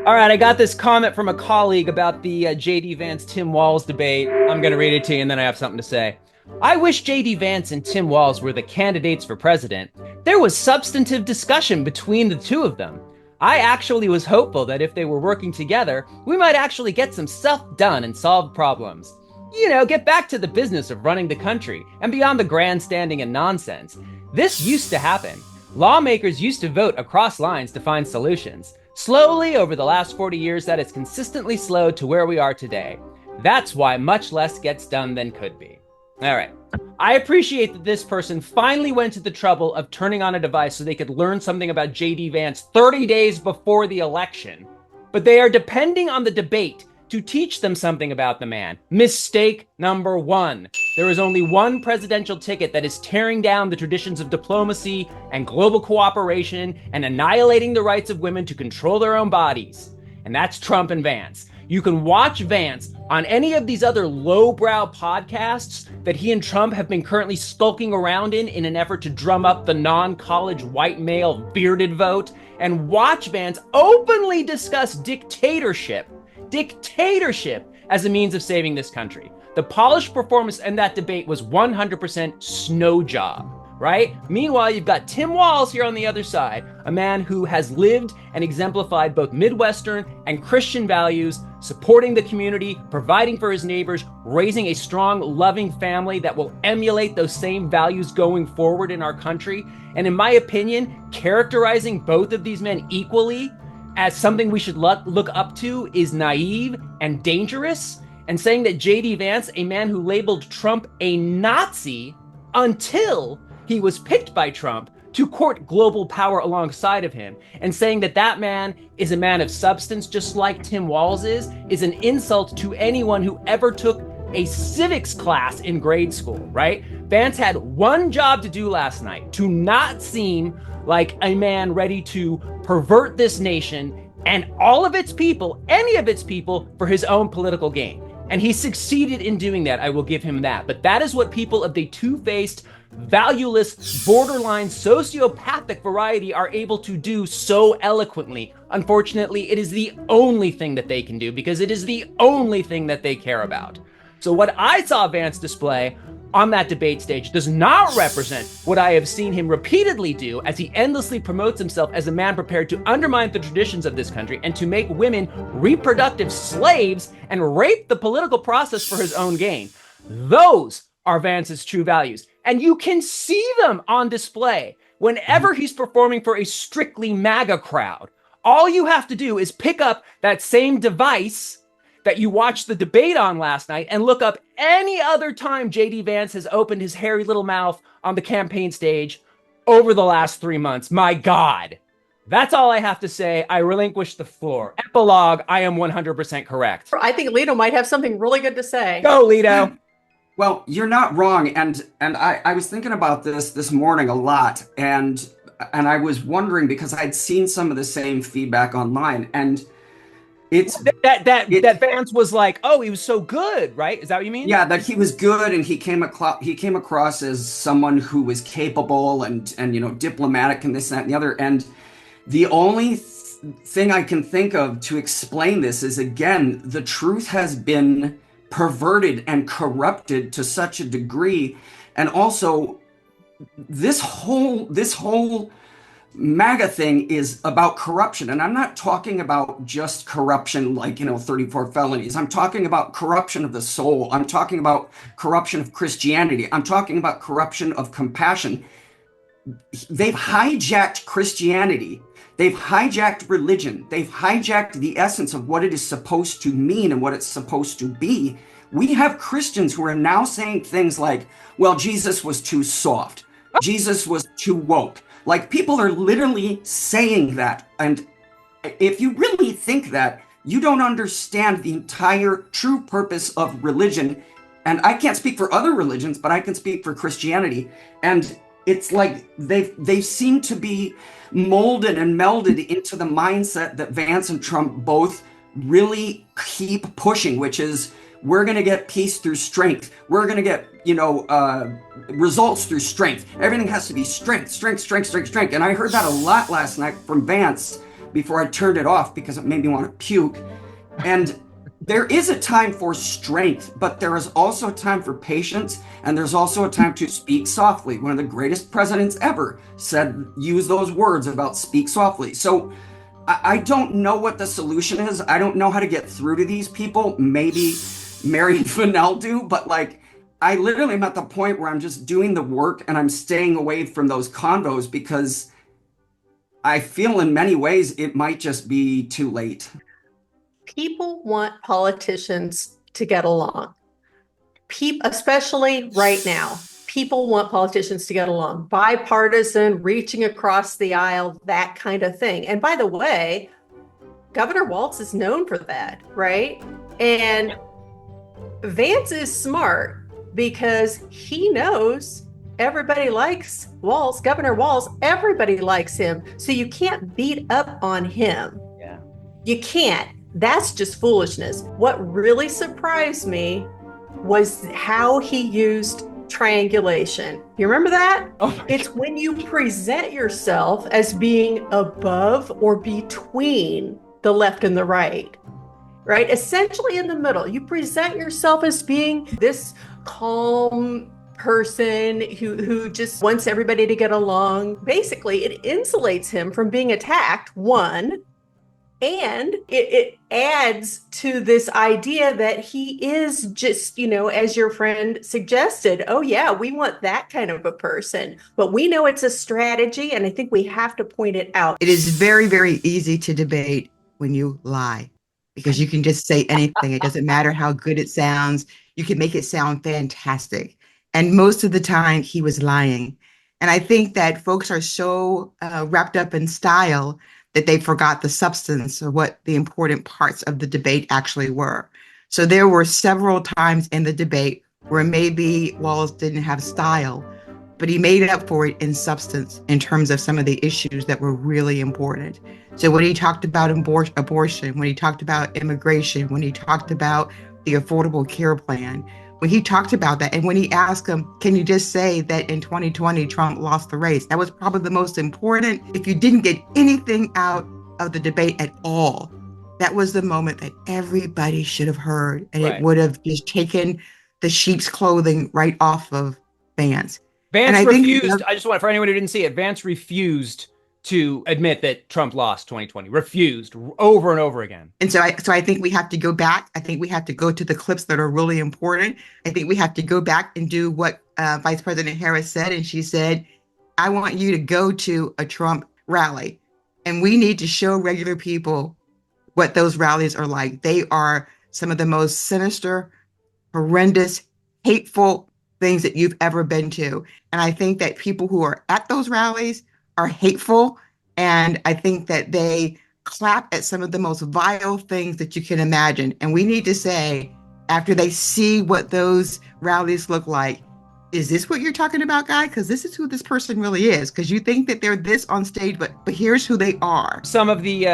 All right, I got this comment from a colleague about the JD Vance Tim Walz debate. I'm going to read it to you and then I have something to say. I wish JD Vance and Tim Walz were the candidates for president. There was substantive discussion between the two of them. I actually was hopeful that if they were working together, we might actually get some stuff done and solve problems. You know, get back to the business of running the country and beyond the grandstanding and nonsense. This used to happen. Lawmakers used to vote across lines to find solutions. Slowly, over the last 40 years, that has consistently slowed to where we are today. That's why much less gets done than could be. All right. I appreciate that this person finally went to the trouble of turning on a device so they could learn something about JD Vance 30 days before the election. But they are depending on the debate to teach them something about the man. Mistake number one. There is only one presidential ticket that is tearing down the traditions of diplomacy and global cooperation and annihilating the rights of women to control their own bodies. And that's Trump and Vance. You can watch Vance on any of these other lowbrow podcasts that he and Trump have been currently skulking around in an effort to drum up the non-college white male bearded vote, and watch Vance openly discuss dictatorship as a means of saving this country. The polished performance in that debate was 100% snow job, right? Meanwhile, you've got Tim Walz here on the other side, a man who has lived and exemplified both midwestern and Christian values, supporting the community, providing for his neighbors, raising a strong, loving family that will emulate those same values going forward in our country. And in my opinion, characterizing both of these men equally as something we should look up to is naive and dangerous. And saying that JD Vance, a man who labeled Trump a Nazi until he was picked by Trump to court global power alongside of him, and saying that that man is a man of substance just like Tim Walz is an insult to anyone who ever took a civics class in grade school, right? Vance had one job to do last night: to not seem like a man ready to pervert this nation and all of its people, any of its people, for his own political gain. And he succeeded in doing that. I will give him that. But that is what people of the two-faced, valueless, borderline sociopathic variety are able to do so eloquently. Unfortunately, it is the only thing that they can do because it is the only thing that they care about. So what I saw Vance display on that debate stage does not represent what I have seen him repeatedly do as he endlessly promotes himself as a man prepared to undermine the traditions of this country and to make women reproductive slaves and rape the political process for his own gain. Those are Vance's true values. And you can see them on display whenever he's performing for a strictly MAGA crowd. All you have to do is pick up that same device that you watched the debate on last night and look up any other time JD Vance has opened his hairy little mouth on the campaign stage over the last 3 months. My God. That's all I have to say. I relinquish the floor. Epilogue, I am 100% correct. I think Lito might have something really good to say. Go, Lito. Well, you're not wrong. And I was thinking about this morning a lot. And I was wondering because I'd seen some of the same feedback online. And it's that Vance was like, oh, he was so good, right? Is that what you mean? Yeah, that he was good and he came across as someone who was capable and diplomatic and this, that, and the other. And the only thing I can think of to explain this is, again, the truth has been perverted and corrupted to such a degree. And also this whole MAGA thing is about corruption. And I'm not talking about just corruption like, 34 felonies. I'm talking about corruption of the soul. I'm talking about corruption of Christianity. I'm talking about corruption of compassion. They've hijacked Christianity. They've hijacked religion. They've hijacked the essence of what it is supposed to mean and what it's supposed to be. We have Christians who are now saying things like, well, Jesus was too soft. Jesus was too woke. Like, people are literally saying that. And if you really think that, you don't understand the entire true purpose of religion. And I can't speak for other religions, but I can speak for Christianity. And it's like they seem to be molded and melded into the mindset that Vance and Trump both really keep pushing, which is, we're going to get peace through strength. We're going to get, results through strength. Everything has to be strength. And I heard that a lot last night from Vance before I turned it off because it made me want to puke. And there is a time for strength, but there is also a time for patience, and there's also a time to speak softly. One of the greatest presidents ever said, use those words about speak softly. So I don't know what the solution is. I don't know how to get through to these people. Maybe Mary and Fennell do, but like, I literally am at the point where I'm just doing the work and I'm staying away from those convos because I feel in many ways it might just be too late. People want politicians to get along. Especially right now, people want politicians to get along. Bipartisan, reaching across the aisle, that kind of thing. And by the way, Governor Walz is known for that, right? And Vance is smart because he knows everybody likes Walz, Governor Walz, everybody likes him. So you can't beat up on him. Yeah. You can't. That's just foolishness. What really surprised me was how he used triangulation. You remember that? It's when you present yourself as being above or between the left and the right, right? Essentially in the middle. You present yourself as being this calm person who just wants everybody to get along. Basically, it insulates him from being attacked, one, and it adds to this idea that he is just, as your friend suggested, oh yeah, we want that kind of a person, but we know it's a strategy, and I think we have to point it out. It is very, very easy to debate when you lie, because you can just say anything. It doesn't matter how good it sounds. You can make it sound fantastic. And most of the time he was lying. And I think that folks are so wrapped up in style that they forgot the substance of what the important parts of the debate actually were. So there were several times in the debate where maybe Walz didn't have style, but he made up for it in substance in terms of some of the issues that were really important. So when he talked about abortion, when he talked about immigration, when he talked about the Affordable Care Plan, when he talked about that, and when he asked him, can you just say that in 2020, Trump lost the race? That was probably the most important. If you didn't get anything out of the debate at all, that was the moment that everybody should have heard. And Right. It would have just taken the sheep's clothing right off of Vance. Vance And refused. I just want, for anyone who didn't see it, Vance refused to admit that Trump lost 2020. Refused over and over again. And so I think we have to go back. I think we have to go to the clips that are really important. I think we have to go back and do what Vice President Harris said. And she said, I want you to go to a Trump rally. And we need to show regular people what those rallies are like. They are some of the most sinister, horrendous, hateful things that you've ever been to. And I think that people who are at those rallies are hateful. And I think that they clap at some of the most vile things that you can imagine. And we need to say, after they see what those rallies look like, is this what you're talking about, guy? Because this is who this person really is. Because you think that they're this on stage, but here's who they are. Some of the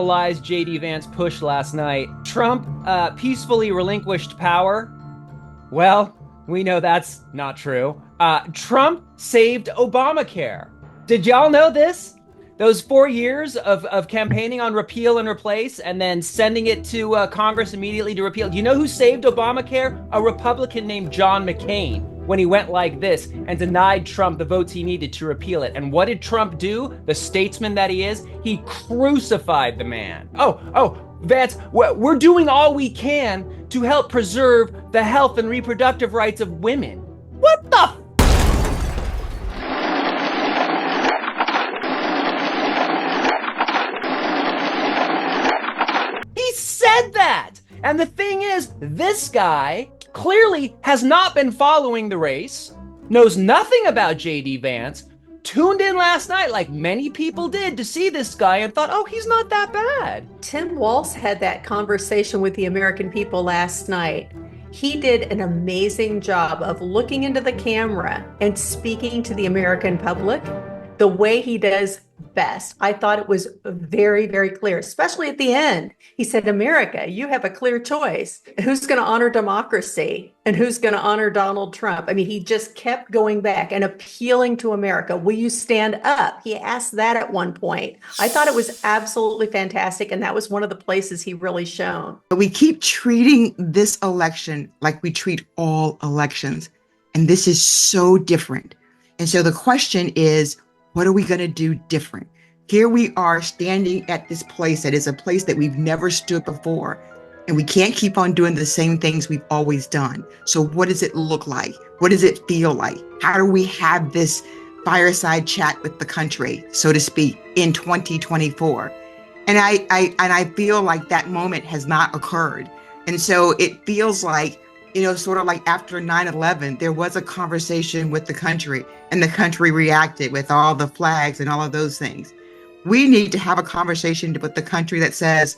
lies JD Vance pushed last night. Trump peacefully relinquished power. Well, we know that's not true. Trump saved Obamacare. Did y'all know this? Those 4 years of campaigning on repeal and replace and then sending it to Congress immediately to repeal. Do you know who saved Obamacare? A Republican named John McCain, when he went like this and denied Trump the votes he needed to repeal it. And what did Trump do? The statesman that he is, he crucified the man. Oh, Vance, we're doing all we can to help preserve the health and reproductive rights of women. What the said that. And the thing is, this guy clearly has not been following the race, knows nothing about JD Vance, tuned in last night like many people did to see this guy and thought, oh, he's not that bad. Tim Walz had that conversation with the American people last night. He did an amazing job of looking into the camera and speaking to the American public the way he does best. I thought it was very, very clear, especially at the end. He said, America, you have a clear choice. Who's going to honor democracy and who's going to honor Donald Trump? I mean, he just kept going back and appealing to America. Will you stand up? He asked that at one point. I thought it was absolutely fantastic. And that was one of the places he really shone. We keep treating this election like we treat all elections. And this is so different. And so the question is, what are we going to do different? Here we are standing at this place that is a place that we've never stood before. And we can't keep on doing the same things we've always done. So what does it look like? What does it feel like? How do we have this fireside chat with the country, so to speak, in 2024? And I feel like that moment has not occurred. And so it feels like, sort of like after 9/11, there was a conversation with the country and the country reacted with all the flags and all of those things. We need to have a conversation with the country that says,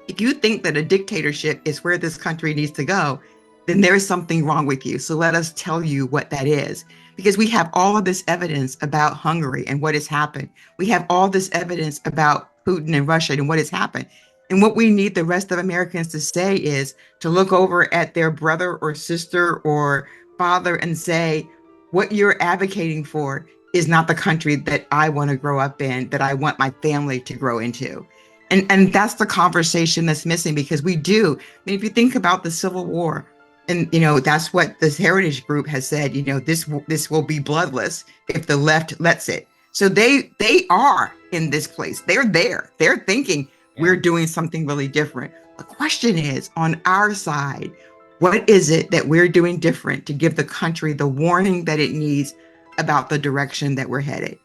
if you think that a dictatorship is where this country needs to go, then there is something wrong with you. So let us tell you what that is. Because we have all of this evidence about Hungary and what has happened. We have all this evidence about Putin and Russia and what has happened. And what we need the rest of Americans to say is to look over at their brother or sister or father and say, what you're advocating for is not the country that I want to grow up in, that I want my family to grow into. And that's the conversation that's missing, because we do. I mean, if you think about the Civil War, and that's what this Heritage Group has said, this will be bloodless if the left lets it. So they are in this place. They're there. They're thinking, we're doing something really different. The question is, on our side, what is it that we're doing different to give the country the warning that it needs about the direction that we're headed?